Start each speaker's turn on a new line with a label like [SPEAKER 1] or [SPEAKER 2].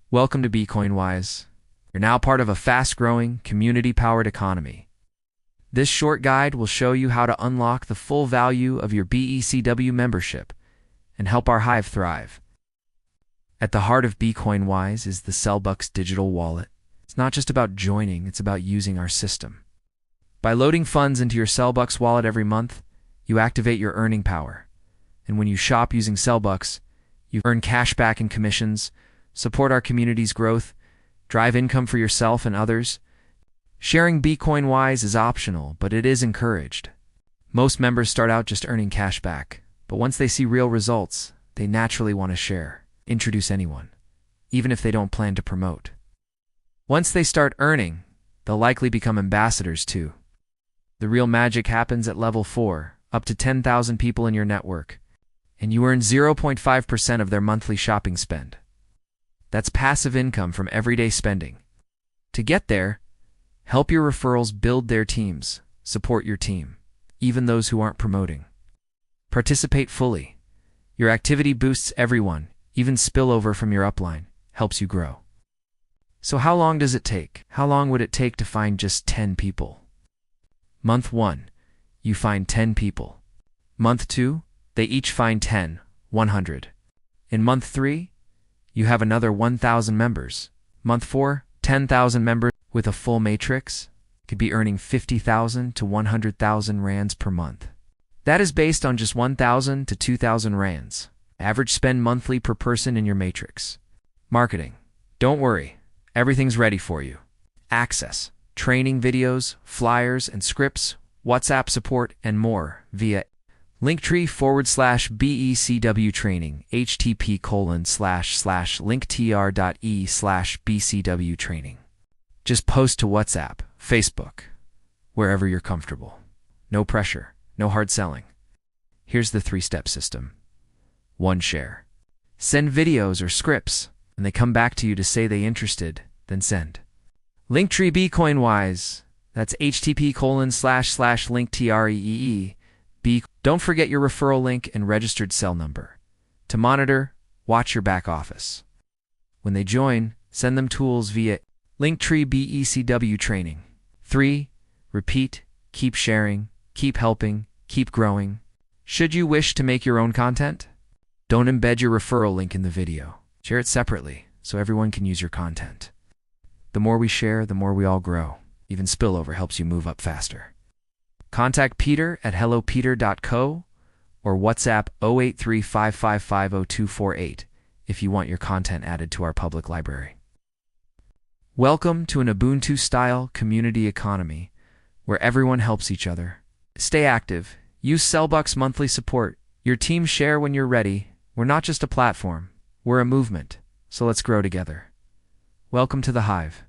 [SPEAKER 1] Welcome to BeeCoinWise. You're now part of a fast-growing, community-powered economy. This short guide will show you how to unlock the full value of your BECW membership and help our hive thrive. At the heart of BeeCoinWise is the CelBux digital wallet. It's not just about joining, it's about using our system. By loading funds into your CelBux wallet every month, you activate your earning power. And when you shop using CelBux, you earn cash back and commissions, support our community's growth, drive income for yourself and others. Sharing BeeCoinWise is optional, but it is encouraged. Most members start out just earning cash back, but once they see real results, they naturally want to share, introduce anyone, even if they don't plan to promote. Once they start earning, they'll likely become ambassadors too. The real magic happens at level 4, up to 10,000 people in your network, and you earn 0.5% of their monthly shopping spend. That's passive income from everyday spending. To get there, help your referrals build their teams, support your team, even those who aren't promoting. Participate fully. Your activity boosts everyone, even spillover from your upline, helps you grow. So how long does it take? How long would it take to find just 10 people? Month 1, you find 10 people. Month 2, they each find 10, 100. In month 3, you have another 1,000 members. Month 4, 10,000 members with a full matrix could be earning 50,000 to 100,000 rands per month. That is based on just 1,000 to 2,000 rands. Average spend monthly per person in your matrix. Marketing. Don't worry, everything's ready for you. Access, training videos, flyers and scripts, WhatsApp support, and more via linktr.ee/BECW training, http://linktr.ee/BCW training. Just post to WhatsApp, Facebook, wherever you're comfortable. No pressure, no hard selling. Here's the 3-step system. 1. Share. Send videos or scripts, and they come back to you to say they're interested, then send. Linktree BeeCoinWise. That's http://linktr.ee. Don't forget your referral link and registered cell number. To monitor, watch your back office. When they join, send them tools via Linktree BECW training. 3. Repeat, keep sharing, keep helping, keep growing. Should you wish to make your own content? Don't embed your referral link in the video. Share it separately so everyone can use your content. The more we share, the more we all grow. Even spillover helps you move up faster. Contact Peter at hellopeter.co or WhatsApp 083-555-0248 if you want your content added to our public library. Welcome to an Ubuntu-style community economy where everyone helps each other. Stay active. Use CelBux monthly support. Your team share when you're ready. We're not just a platform. We're a movement. So let's grow together. Welcome to the Hive.